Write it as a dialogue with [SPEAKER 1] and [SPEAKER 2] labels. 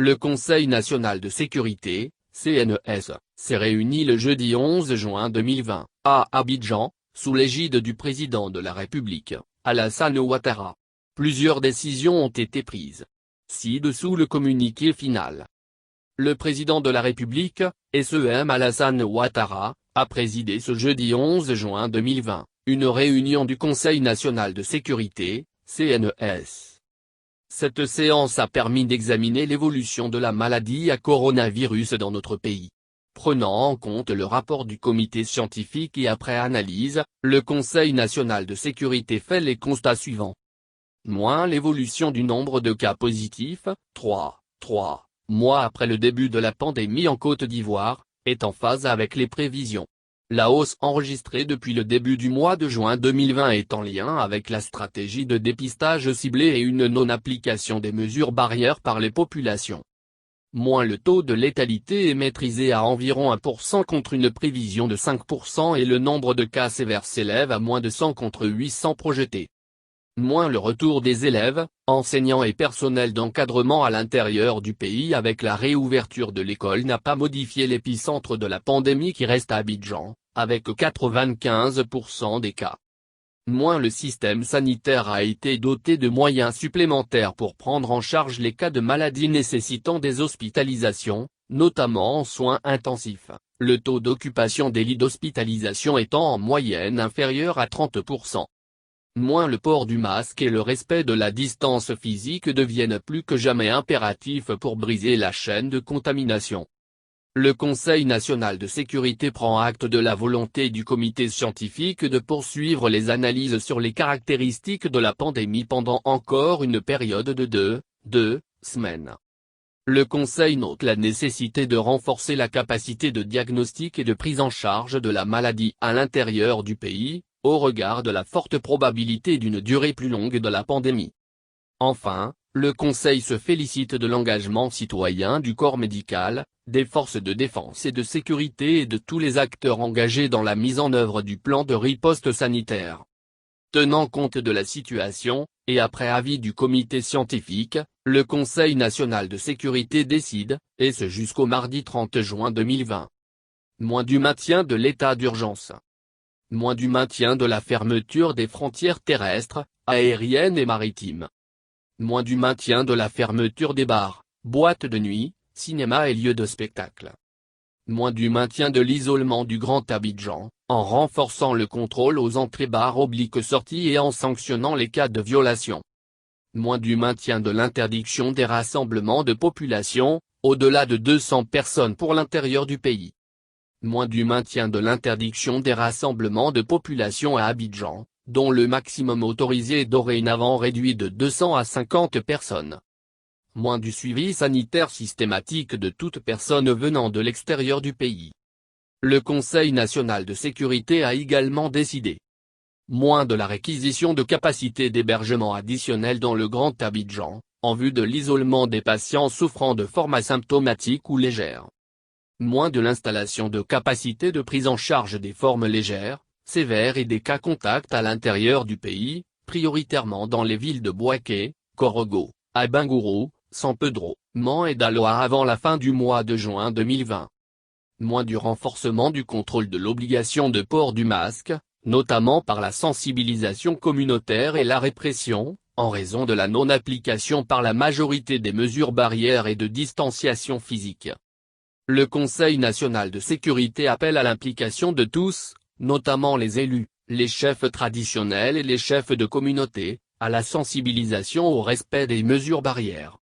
[SPEAKER 1] Le Conseil national de sécurité, CNES, s'est réuni le jeudi 11 juin 2020, à Abidjan, sous l'égide du président de la République, Alassane Ouattara. Plusieurs décisions ont été prises. Ci-dessous le communiqué final. Le président de la République, SEM Alassane Ouattara, a présidé ce jeudi 11 juin 2020, une réunion du Conseil national de sécurité, CNES. Cette séance a permis d'examiner l'évolution de la maladie à coronavirus dans notre pays. Prenant en compte le rapport du comité scientifique et après analyse, le Conseil national de sécurité fait les constats suivants. L'évolution du nombre de cas positifs, 3 mois après le début de la pandémie en Côte d'Ivoire, est en phase avec les prévisions. La hausse enregistrée depuis le début du mois de juin 2020 est en lien avec la stratégie de dépistage ciblé et une non-application des mesures barrières par les populations. Le taux de létalité est maîtrisé à environ 1% contre une prévision de 5% et le nombre de cas sévères s'élève à moins de 100 contre 800 projetés. Le retour des élèves, enseignants et personnels d'encadrement à l'intérieur du pays avec la réouverture de l'école n'a pas modifié l'épicentre de la pandémie qui reste à Abidjan, avec 95% des cas. Le système sanitaire a été doté de moyens supplémentaires pour prendre en charge les cas de maladies nécessitant des hospitalisations, notamment en soins intensifs, le taux d'occupation des lits d'hospitalisation étant en moyenne inférieur à 30%. Le port du masque et le respect de la distance physique deviennent plus que jamais impératifs pour briser la chaîne de contamination. Le Conseil national de sécurité prend acte de la volonté du comité scientifique de poursuivre les analyses sur les caractéristiques de la pandémie pendant encore une période de deux semaines. Le Conseil note la nécessité de renforcer la capacité de diagnostic et de prise en charge de la maladie à l'intérieur du pays, au regard de la forte probabilité d'une durée plus longue de la pandémie. Enfin, le Conseil se félicite de l'engagement citoyen du corps médical, des forces de défense et de sécurité et de tous les acteurs engagés dans la mise en œuvre du plan de riposte sanitaire. Tenant compte de la situation, et après avis du comité scientifique, le Conseil national de sécurité décide, et ce jusqu'au mardi 30 juin 2020. Du maintien de l'état d'urgence. Du maintien de la fermeture des frontières terrestres, aériennes et maritimes. Du maintien de la fermeture des bars, boîtes de nuit, cinémas et lieux de spectacle. Du maintien de l'isolement du Grand Abidjan, en renforçant le contrôle aux entrées/sorties et en sanctionnant les cas de violation. Du maintien de l'interdiction des rassemblements de population, au-delà de 200 personnes pour l'intérieur du pays. Du maintien de l'interdiction des rassemblements de population à Abidjan, dont le maximum autorisé est dorénavant réduit de 200 à 50 personnes. Du suivi sanitaire systématique de toute personne venant de l'extérieur du pays. Le Conseil national de sécurité a également décidé. De la réquisition de capacités d'hébergement additionnelles dans le Grand Abidjan, en vue de l'isolement des patients souffrant de formes asymptomatiques ou légères. De l'installation de capacités de prise en charge des formes légères, sévères et des cas contacts à l'intérieur du pays, prioritairement dans les villes de Bouaké, Korogo, Abengourou, San Pedro, Man et Daloa avant la fin du mois de juin 2020. Du renforcement du contrôle de l'obligation de port du masque, notamment par la sensibilisation communautaire et la répression, en raison de la non-application par la majorité des mesures barrières et de distanciation physique. Le Conseil national de sécurité appelle à l'implication de tous, notamment les élus, les chefs traditionnels et les chefs de communauté, à la sensibilisation au respect des mesures barrières.